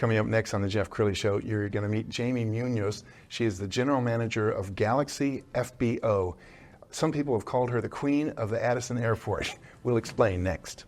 Coming up next on the Jeff Crilley Show, you're going to meet Jamie Munoz. She is the general manager of Galaxy FBO. Some people have called her the queen of the Addison Airport. We'll explain next.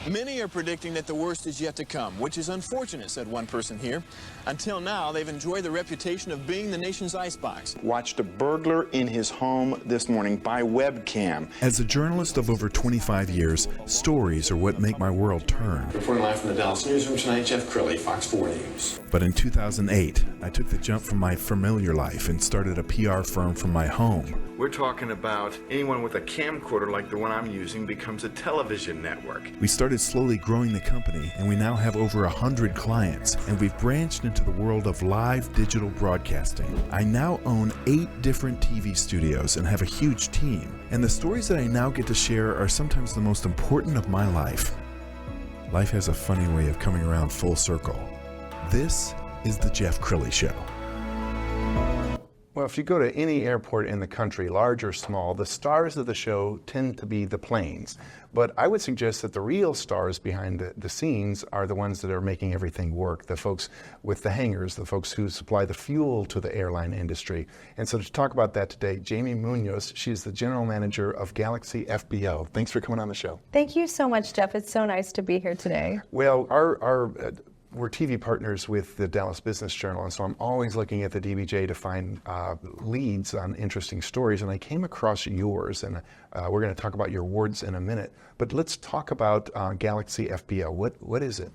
Many are predicting that the worst is yet to come, which is unfortunate, said one person here. Until now, they've enjoyed the reputation of being the nation's icebox. Watched a burglar in his home this morning by webcam. As a journalist of over 25 years, stories are what make my world turn. Reporting live from the Dallas newsroom tonight, Jeff Crilley, Fox 4 News. But in 2008, I took the jump from my familiar life and started a PR firm from my home. We're talking about anyone with a camcorder like the one I'm using becomes a television network. We started slowly growing the company, and we now have over 100 clients, and we've branched into the world of live digital broadcasting. I now own 8 different TV studios and have a huge team, and the stories that I now get to share are sometimes the most important of my life. Life has a funny way of coming around full circle. This is the Jeff Crilley Show. Well, if you go to any airport in the country, large or small, the stars of the show tend to be the planes. But I would suggest that the real stars behind the scenes are the ones that are making everything work, the folks with the hangars, the folks who supply the fuel to the airline industry. And so to talk about that today, Jamie Munoz, she's the general manager of Galaxy FBO. Thanks for coming on the show. Thank you so much, Jeff. It's so nice to be here today. Well, we're TV partners with the Dallas Business Journal, and so I'm always looking at the DBJ to find leads on interesting stories, and I came across yours, and we're going to talk about your awards in a minute, but let's talk about Galaxy FBO. What is it?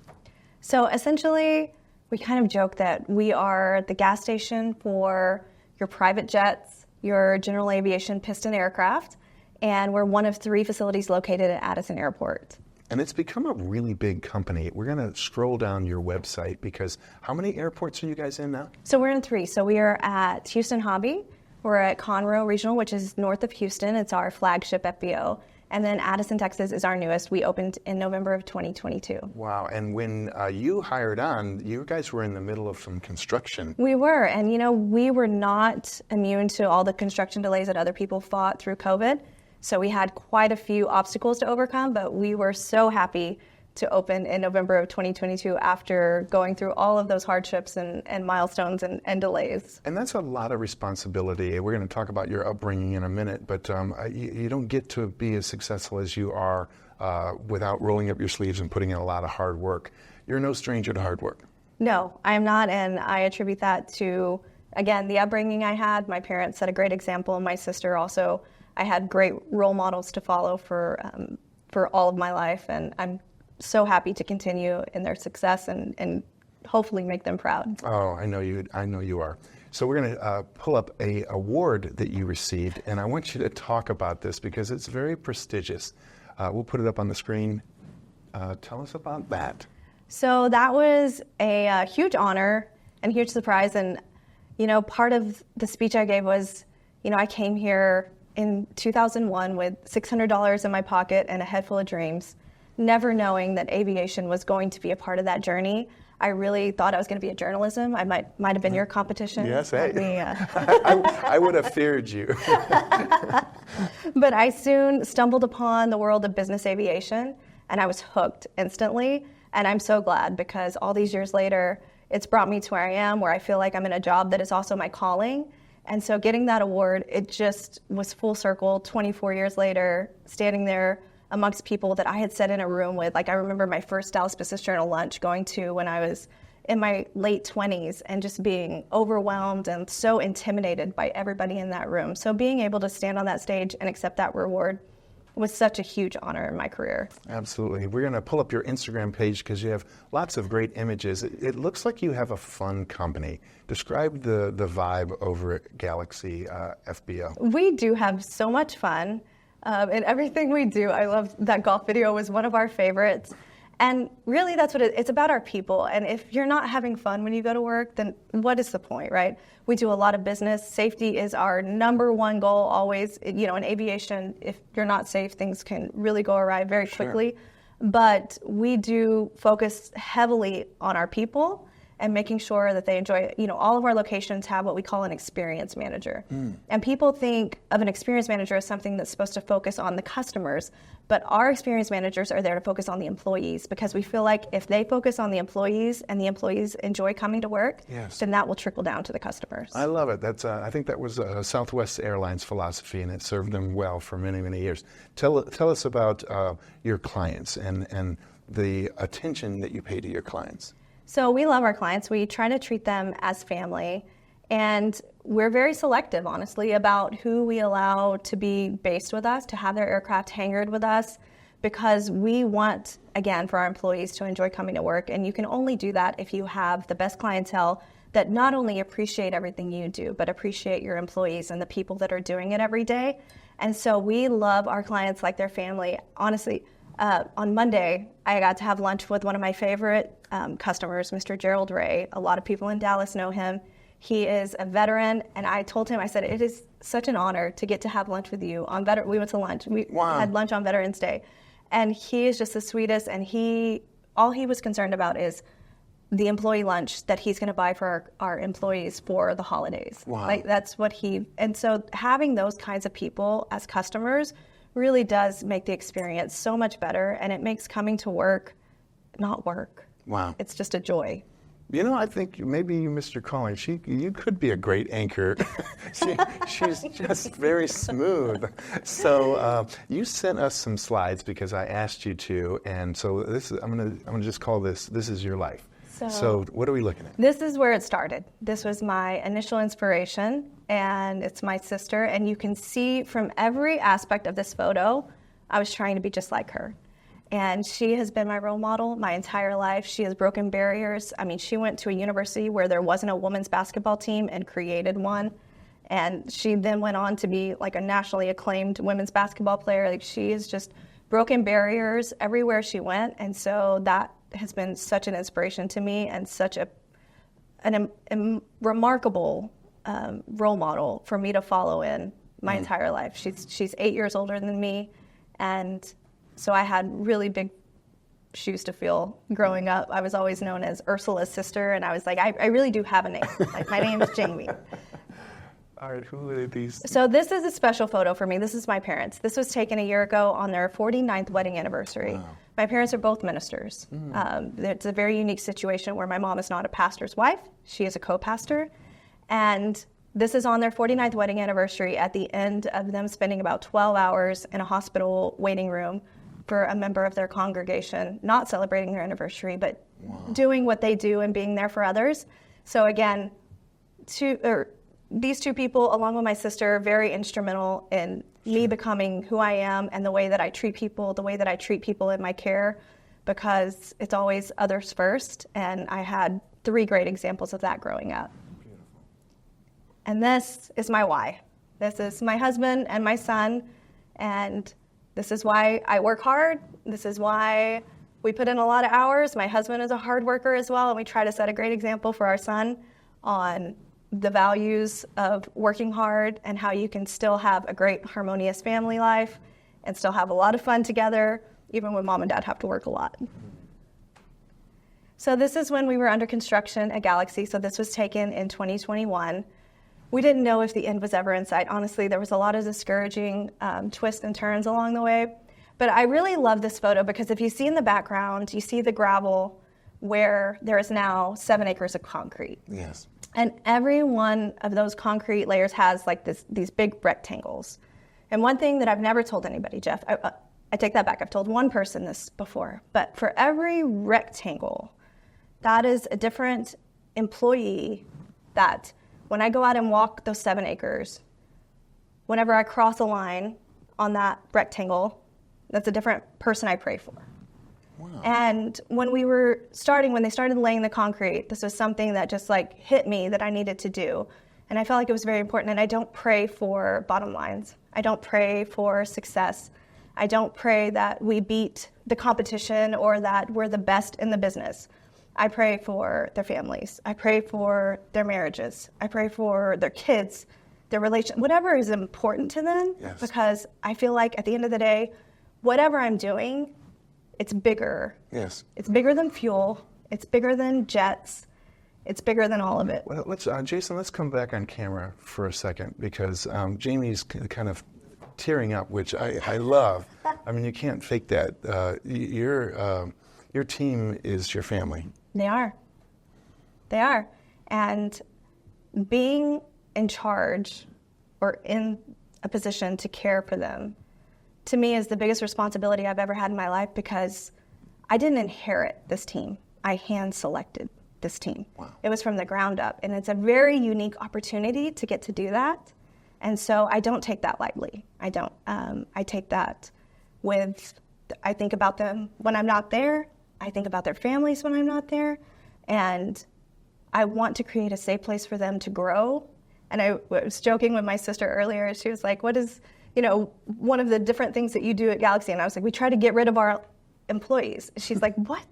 So essentially, we kind of joke that we are the gas station for your private jets, your general aviation piston aircraft, and we're one of 3 facilities located at Addison Airport. And it's become a really big company. We're going to scroll down your website because how many airports are you guys in now? So we're in 3. So we are at Houston Hobby. We're at Conroe Regional, which is north of Houston. It's our flagship FBO. And then Addison, Texas is our newest. We opened in November of 2022. Wow. And when you hired on, you guys were in the middle of some construction. We were. And, we were not immune to all the construction delays that other people fought through COVID. So we had quite a few obstacles to overcome, but we were so happy to open in November of 2022 after going through all of those hardships and milestones and delays. And that's a lot of responsibility. We're going to talk about your upbringing in a minute, but you don't get to be as successful as you are without rolling up your sleeves and putting in a lot of hard work. You're no stranger to hard work. No, I am not, and I attribute that to, again, the upbringing I had. My parents set a great example, and my sister also. I had great role models to follow for all of my life, and I'm so happy to continue in their success and hopefully make them proud. Oh, I know you are. So we're going to pull up a award that you received, and I want you to talk about this because it's very prestigious. We'll put it up on the screen. Tell us about that. So that was a huge honor and huge surprise, and part of the speech I gave was, I came here in 2001 with $600 in my pocket and a head full of dreams, never knowing that aviation was going to be a part of that journey. I really thought I was going to be a journalism. I might have been your competition. Yes, hey. I would have feared you. But I soon stumbled upon the world of business aviation, and I was hooked instantly. And I'm so glad because all these years later, it's brought me to where I am, where I feel like I'm in a job that is also my calling. And so getting that award, it just was full circle 24 years later, standing there amongst people that I had sat in a room with. Like I remember my first Dallas Business Journal lunch going to when I was in my late 20s and just being overwhelmed and so intimidated by everybody in that room. So being able to stand on that stage and accept that reward was such a huge honor in my career. Absolutely. We're going to pull up your Instagram page because you have lots of great images. It looks like you have a fun company. Describe the vibe over at Galaxy FBO. We do have so much fun in everything we do. I love that golf video was one of our favorites. And really that's what it's about, our people. And if you're not having fun when you go to work, then what is the point, right? We do a lot of business. Safety is our number one goal always. In aviation, if you're not safe, things can really go awry very quickly. Sure. But we do focus heavily on our people and making sure that they enjoy, all of our locations have what we call an experience manager. And people think of an experience manager as something that's supposed to focus on the customers, but our experience managers are there to focus on the employees, because we feel like if they focus on the employees and the employees enjoy coming to work, then that will trickle down to the customers. I love it. That's I think that was Southwest Airlines philosophy, and it served them well for many, many years. Tell us about your clients and the attention that you pay to your clients. So we love our clients. We try to treat them as family, and we're very selective, honestly, about who we allow to be based with us, to have their aircraft hangared with us, because we want, again, for our employees to enjoy coming to work. And you can only do that if you have the best clientele that not only appreciate everything you do, but appreciate your employees and the people that are doing it every day. And so we love our clients like their family. Honestly, on Monday, I got to have lunch with one of my favorite customers, Mr. Gerald Ray. A lot of people in Dallas know him. He is a veteran, and I told him, I said, it is such an honor to get to have lunch with you. We went to lunch. We had lunch on Veterans Day. And he is just the sweetest, and all he was concerned about is the employee lunch that he's going to buy for our employees for the holidays. Wow. Like, that's what and so having those kinds of people as customers really does make the experience so much better, and it makes coming to work not work. Wow. It's just a joy. I think maybe you missed your calling. You could be a great anchor. She's just very smooth. So you sent us some slides because I asked you to, and so I'm gonna just call this is your life. So what are we looking at? This is where it started. This was my initial inspiration, and it's my sister. And you can see from every aspect of this photo, I was trying to be just like her. And she has been my role model my entire life. She has broken barriers. I mean, she went to a university where there wasn't a women's basketball team and created one. And she then went on to be like a nationally acclaimed women's basketball player. Like, she has just broken barriers everywhere she went. And so that has been such an inspiration to me, and such a remarkable role model for me to follow in my entire life. She's 8 years older than me, and so I had really big shoes to fill growing up. I was always known as Ursula's sister, and I was like, I really do have a name. Like, my name is Jamie. All right, who are these? So this is a special photo for me. This is my parents. This was taken a year ago on their 49th wedding anniversary. Wow. My parents are both ministers. It's a very unique situation where my mom is not a pastor's wife. She is a co-pastor. And this is on their 49th wedding anniversary, at the end of them spending about 12 hours in a hospital waiting room for a member of their congregation, not celebrating their anniversary, but doing what they do and being there for others. So again, these two people, along with my sister, very instrumental in me becoming who I am, and the way that I treat people, in my care, because it's always others first. And I had 3 great examples of that growing up. Beautiful. And this is my why. This is my husband and my son, and this is why I work hard. This is why we put in a lot of hours. My husband is a hard worker as well, and we try to set a great example for our son on the values of working hard and how you can still have a great harmonious family life and still have a lot of fun together, even when mom and dad have to work a lot. So this is when we were under construction at Galaxy. So this was taken in 2021. We didn't know if the end was ever in sight. Honestly, there was a lot of discouraging twists and turns along the way. But I really love this photo because if you see in the background, you see the gravel where there is now 7 acres of concrete. Yes. And every one of those concrete layers has like these big rectangles. And one thing that I've never told anybody, Jeff, I take that back. I've told one person this before, but for every rectangle, that is a different employee that when I go out and walk those 7 acres, whenever I cross a line on that rectangle, that's a different person I pray for. Wow. And when they started laying the concrete, this was something that just like hit me that I needed to do. And I felt like it was very important. And I don't pray for bottom lines. I don't pray for success. I don't pray that we beat the competition or that we're the best in the business. I pray for their families. I pray for their marriages. I pray for their kids, their relation, whatever is important to them. Yes. Because I feel like at the end of the day, whatever I'm doing, it's bigger. Yes. It's bigger than fuel. It's bigger than jets. It's bigger than all of it. Well, Jason, let's come back on camera for a second, because Jamie's kind of tearing up, which I love. I mean, you can't fake that. Your team is your family. They are. And being in charge or in a position to care for them, to me, is the biggest responsibility I've ever had in my life, because I didn't inherit this team. I hand-selected this team. Wow. It was from the ground up, and it's a very unique opportunity to get to do that. And so I don't take that lightly. I don't. I take that I think about them when I'm not there. I think about their families when I'm not there. And I want to create a safe place for them to grow. And I was joking with my sister earlier. She was like, what is, one of the different things that you do at Galaxy? And I was like, we try to get rid of our employees. She's like, what?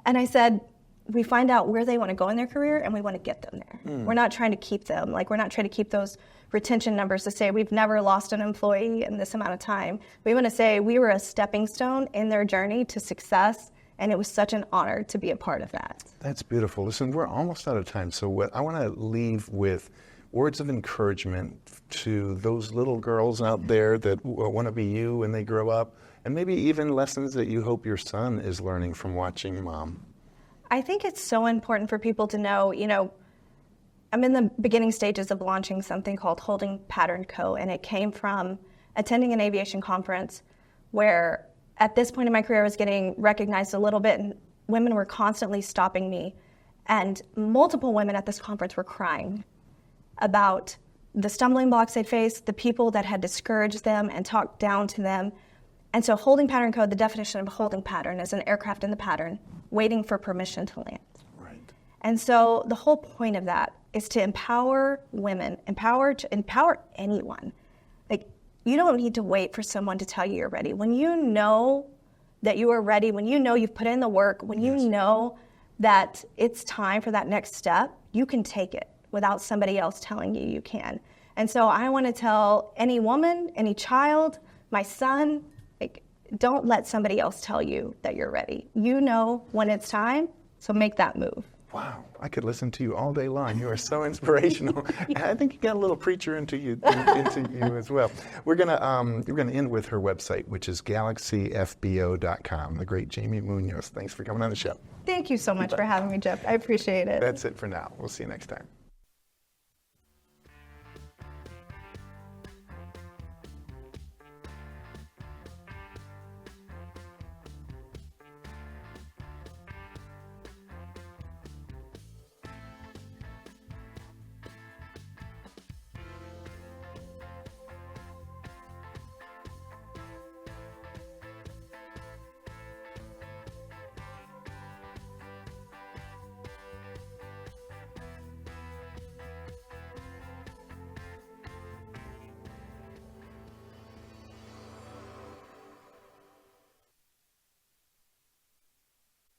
And I said, we find out where they want to go in their career, and we want to get them there. We're not trying to keep them. We're not trying to keep those retention numbers to say we've never lost an employee in this amount of time. We want to say we were a stepping stone in their journey to success, and it was such an honor to be a part of that. That's beautiful. Listen, we're almost out of time, so I want to leave with words of encouragement to those little girls out there that want to be you when they grow up, and maybe even lessons that you hope your son is learning from watching Mom. I think it's so important for people to know, I'm in the beginning stages of launching something called Holding Pattern Co., and it came from attending an aviation conference where at this point in my career I was getting recognized a little bit, and women were constantly stopping me. And multiple women at this conference were crying about the stumbling blocks they'd faced, the people that had discouraged them and talked down to them. And so Holding Pattern Co., the definition of a holding pattern is an aircraft in the pattern waiting for permission to land. Right. And so the whole point of that is to empower women, empower anyone. You don't need to wait for someone to tell you you're ready. When you know that you are ready, when you know you've put in the work, when you know that it's time for that next step, you can take it without somebody else telling you you can. And so I want to tell any woman, any child, my son, don't let somebody else tell you that you're ready. You know when it's time, so make that move. Wow, I could listen to you all day long. You are so inspirational. I think you got a little preacher into you as well. We're gonna end with her website, which is galaxyfbo.com. The great Jamie Munoz. Thanks for coming on the show. Thank you so much for having me, Jeff. I appreciate it. That's it for now. We'll see you next time.